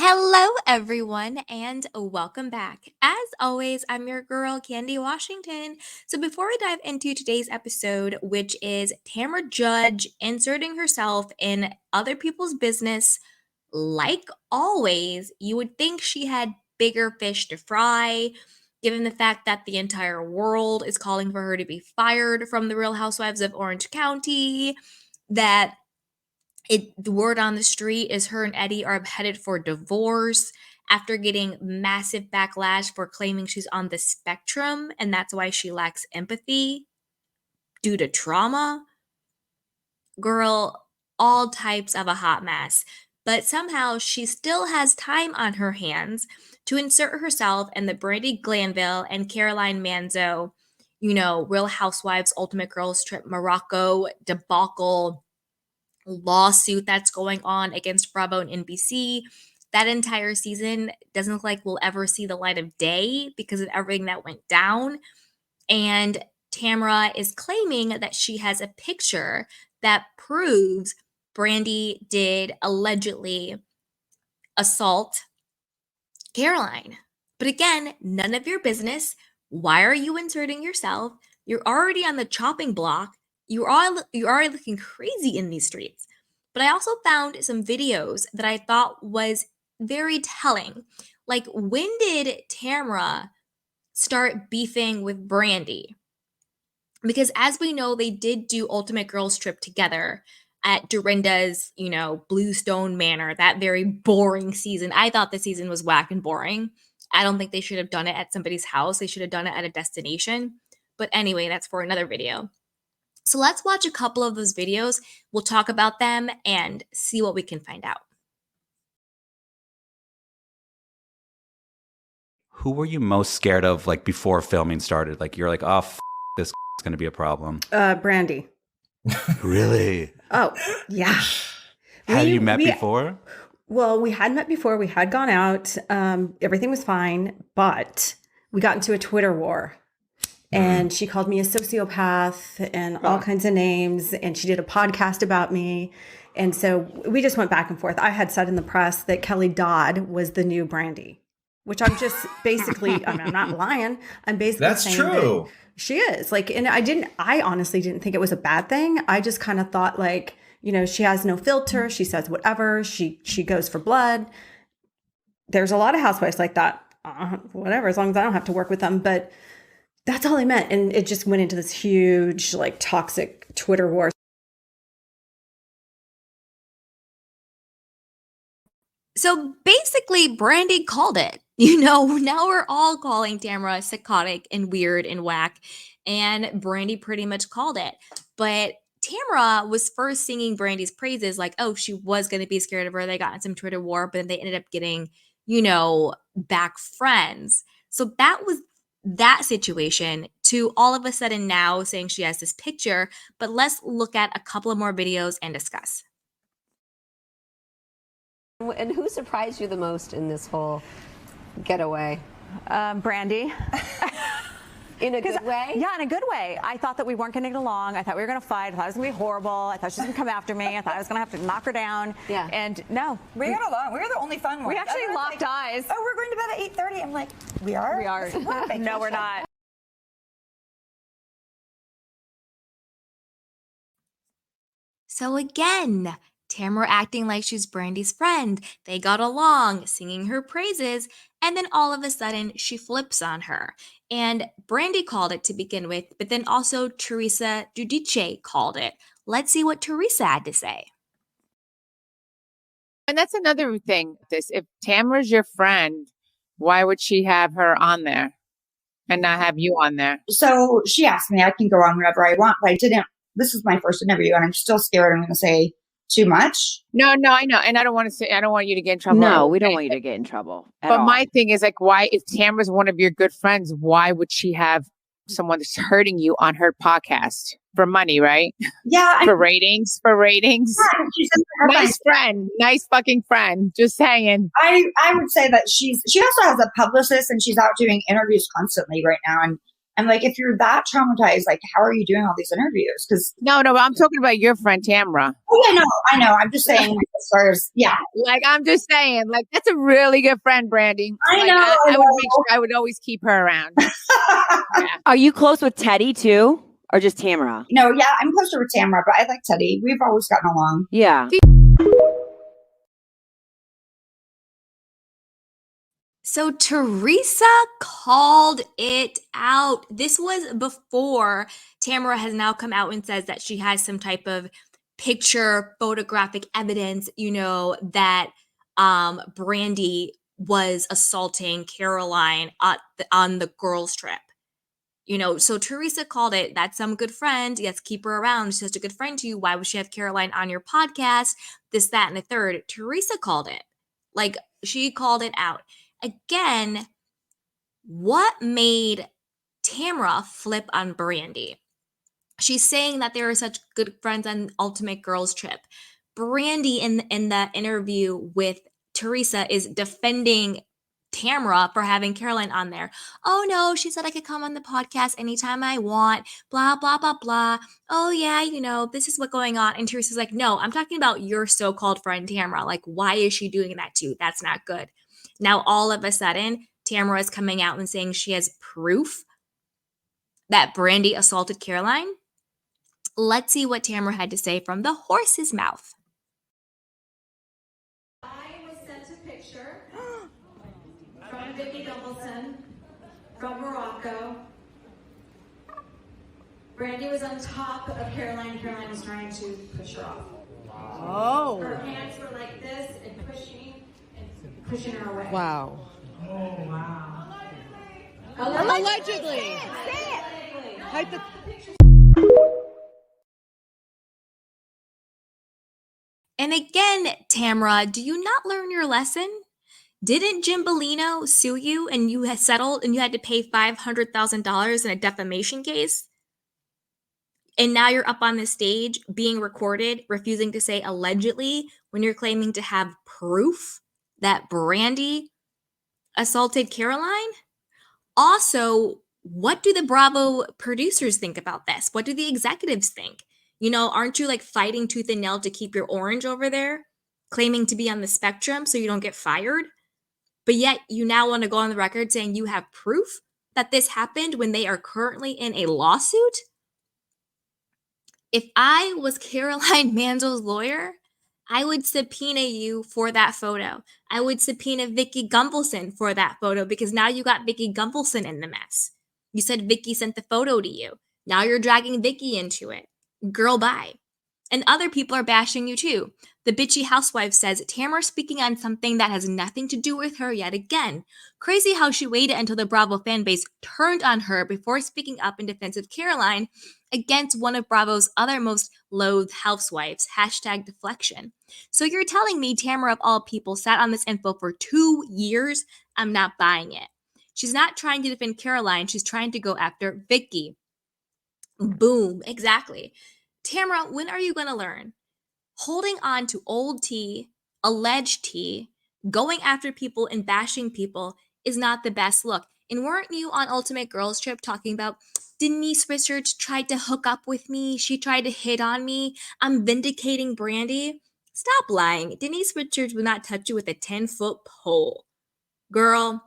Hello, everyone, and welcome back. As always, I'm your girl, Candy Washington. So, before we dive into today's episode, which is Tamra Judge inserting herself in other people's business, like always, you would think she had bigger fish to fry, given the fact that the entire world is calling for her to be fired from the Real Housewives of Orange County, that the word on the street is her and Eddie are headed for divorce after getting massive backlash for claiming she's on the spectrum and that's why she lacks empathy due to trauma. Girl, all types of a hot mess. But somehow she still has time on her hands to insert herself in the Brandi Glanville and Caroline Manzo, Real Housewives Ultimate Girls Trip Morocco debacle lawsuit that's going on against Bravo and NBC. That entire season doesn't look like we'll ever see the light of day because of everything that went down. And Tamra is claiming that she has a picture that proves Brandi did allegedly assault Caroline. But again, none of your business. Why are you inserting yourself? You're already on the chopping block. You're already looking crazy in these streets. But I also found some videos that I thought was very telling. Like, when did Tamra start beefing with Brandi? Because as we know, they did do Ultimate Girls Trip together at Dorinda's, Bluestone Manor, that very boring season. I thought the season was whack and boring. I don't think they should have done it at somebody's house. They should have done it at a destination. But anyway, that's for another video. So let's watch a couple of those videos. We'll talk about them and see what we can find out. Who were you most scared of, like, before filming started? Like, you're like, oh, this is going to be a problem. Brandi. Really? Oh, yeah. Had you met before? Well, we had met before. We had gone out. Everything was fine, but we got into a Twitter war. And she called me a sociopath and all kinds of names. And she did a podcast about me. And so we just went back and forth. I had said in the press that Kelly Dodd was the new Brandi, which I'm just basically, I'm not lying. I'm basically That's saying true. That she is. Like, and I honestly didn't think it was a bad thing. I just kind of thought, like, she has no filter. She says whatever. She goes for blood. There's a lot of housewives like that. Whatever, as long as I don't have to work with them. But that's all I meant. And it just went into this huge, like, toxic Twitter war. So basically, Brandi called it. Now we're all calling Tamra psychotic and weird and whack. And Brandi pretty much called it. But Tamra was first singing Brandi's praises, like, oh, she was going to be scared of her. They got in some Twitter war, but then they ended up getting, back friends. So that was that situation, to all of a sudden now saying she has this picture. But let's look at a couple of more videos and discuss. And who surprised you the most in this whole getaway? Brandi. In a good way? Yeah, in a good way. I thought that we weren't going to get along. I thought we were going to fight. I thought it was going to be horrible. I thought she was going to come after me. I thought I was going to have to knock her down. Yeah. And no. We got along. We were the only fun ones. We actually locked eyes. Oh, we're going to bed at 8:30. I'm like, we are? We are. No, we're not. So again, Tamra acting like she's Brandi's friend. They got along, singing her praises, and then all of a sudden she flips on her. And Brandi called it to begin with, but then also Teresa Giudice called it. Let's see what Teresa had to say. And that's another thing. If Tamra's your friend, why would she have her on there and not have you on there? So she asked me, I can go on whenever I want, but I didn't. This is my first interview and I'm still scared I'm going to say too much. No, I know. And I don't want you to get in trouble. No, we don't want you to get in trouble. But my thing is, like, why, if Tamra's one of your good friends, why would she have someone that's hurting you on her podcast? For money, right? Yeah. For ratings. Yeah, nice friend. Nice fucking friend. Just saying. I would say that she also has a publicist and she's out doing interviews constantly right now. And I'm like, if you're that traumatized, like, how are you doing all these interviews? Because No, but I'm talking about your friend Tamra. oh yeah, no, I know. I'm just saying, as far as Like, I'm just saying, like, that's a really good friend, Brandi. I Like, know. I would make sure I would always keep her around. Yeah. Are you close with Teddy too, or just Tamra? No, yeah, I'm closer with Tamra, but I like Teddy. We've always gotten along. Yeah. So Teresa called it out. This was before Tamra has now come out and says that she has some type of picture photographic evidence, that Brandi was assaulting Caroline on the girls trip. So Teresa called it, that's some good friend. Yes, keep her around. She's such a good friend to you. Why would she have Caroline on your podcast? This, that, and the third. Teresa called it. Like, she called it out. Again, what made Tamra flip on Brandi? She's saying that they are such good friends on Ultimate Girls Trip. Brandi in the interview with Teresa is defending Tamra for having Caroline on there. Oh no, she said I could come on the podcast anytime I want, blah, blah, blah, blah. Oh yeah, this is what's going on. And Teresa's like, no, I'm talking about your so-called friend Tamra. Like, why is she doing that too? That's not good. Now, all of a sudden, Tamra is coming out and saying she has proof that Brandi assaulted Caroline. Let's see what Tamra had to say from the horse's mouth. I was sent a picture from Vicky Dumbleton from Morocco. Brandi was on top of Caroline. Caroline was trying to push her off. Oh. Her hands were like this and pushing her away. Wow. Oh, wow. Allegedly. And again, Tamra, do you not learn your lesson? Didn't Jim Bellino sue you and you had settled and you had to pay $500,000 in a defamation case? And now you're up on the stage being recorded, refusing to say allegedly when you're claiming to have proof that Brandi assaulted Caroline? Also, what do the Bravo producers think about this? What do the executives think? Aren't you like fighting tooth and nail to keep your orange over there, claiming to be on the spectrum so you don't get fired? But yet you now want to go on the record saying you have proof that this happened when they are currently in a lawsuit? If I was Caroline Manzo's lawyer, I would subpoena you for that photo. I would subpoena Vicky Gunvalson for that photo because now you got Vicky Gunvalson in the mess. You said Vicky sent the photo to you. Now you're dragging Vicky into it. Girl, bye. And other people are bashing you too. The bitchy housewife says Tamra speaking on something that has nothing to do with her yet again. Crazy how she waited until the Bravo fan base turned on her before speaking up in defense of Caroline against one of Bravo's other most loathed housewives. #deflection. So you're telling me Tamra of all people sat on this info for 2 years? I'm not buying it. She's not trying to defend Caroline. She's trying to go after Vicky. Boom. Exactly. Tamra, when are you going to learn? Holding on to old tea, alleged tea, going after people and bashing people is not the best look. And weren't you on Ultimate Girls Trip talking about Denise Richards tried to hook up with me? She tried to hit on me. I'm vindicating Brandi. Stop lying. Denise Richards would not touch you with a 10-foot pole. Girl,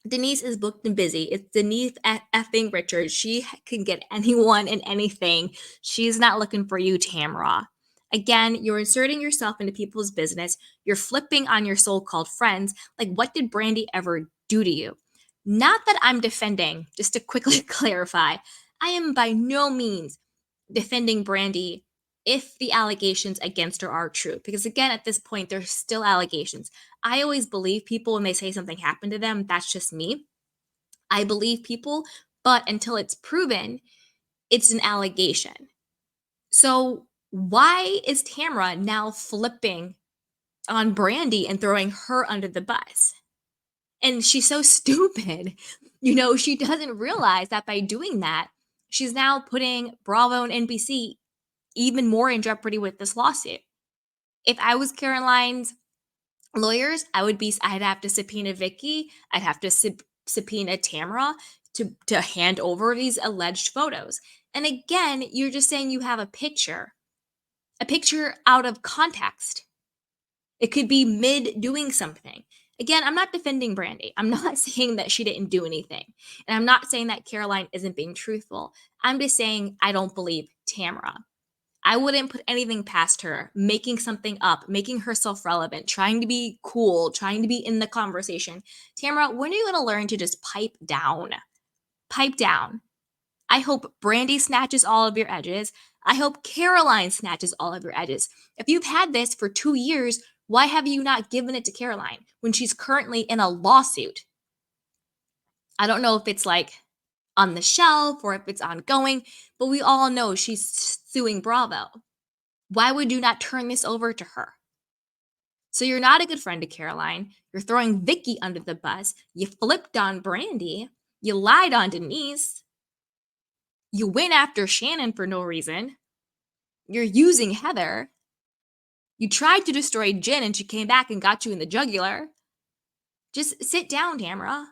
Denise is booked and busy. It's Denise effing Richards. She can get anyone and anything. She's not looking for you, Tamra. Again, you're inserting yourself into people's business. You're flipping on your so-called friends. Like, what did Brandi ever do to you? Not that I'm defending, just to quickly clarify, I am by no means defending Brandi if the allegations against her are true. Because again, at this point, there's still allegations. I always believe people when they say something happened to them. That's just me. I believe people, but until it's proven, it's an allegation. So why is Tamra now flipping on Brandi and throwing her under the bus? And she's so stupid. She doesn't realize that by doing that, she's now putting Bravo and NBC even more in jeopardy with this lawsuit. If I was Caroline's lawyers, I'd have to subpoena Vicky. I'd have to subpoena Tamra to hand over these alleged photos. And again, you're just saying you have a picture out of context. It could be mid doing something. Again, I'm not defending Brandi. I'm not saying that she didn't do anything. And I'm not saying that Caroline isn't being truthful. I'm just saying I don't believe Tamra. I wouldn't put anything past her, making something up, making herself relevant, trying to be cool, trying to be in the conversation. Tamra, when are you going to learn to just pipe down? Pipe down. I hope Brandi snatches all of your edges. I hope Caroline snatches all of your edges. If you've had this for 2 years, why have you not given it to Caroline when she's currently in a lawsuit? I don't know if it's like on the shelf or if it's ongoing, but we all know she's suing Bravo. Why would you not turn this over to her? So you're not a good friend to Caroline. You're throwing Vicky under the bus. You flipped on Brandi. You lied on Denise. You went after Shannon for no reason. You're using Heather. You tried to destroy Jen and she came back and got you in the jugular. Just sit down, Tamra.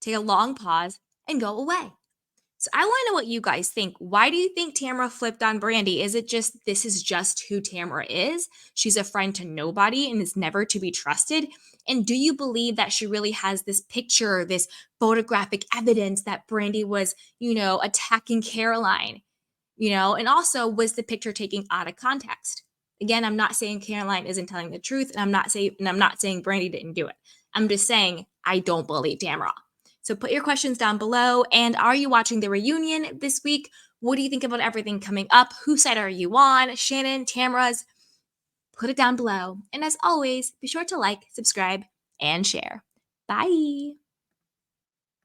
Take a long pause and go away. So I want to know what you guys think. Why do you think Tamra flipped on Brandi? Is it just this is just who Tamra is? She's a friend to nobody and is never to be trusted? And do you believe that she really has this picture, this photographic evidence that Brandi was, attacking Caroline? And also was the picture taken out of context? Again, I'm not saying Caroline isn't telling the truth, and I'm not saying Brandi didn't do it. I'm just saying I don't believe Tamra. So put your questions down below. And are you watching the reunion this week? What do you think about everything coming up? Whose side are you on? Shannon, Tamra's? Put it down below. And as always, be sure to like, subscribe, and share. Bye.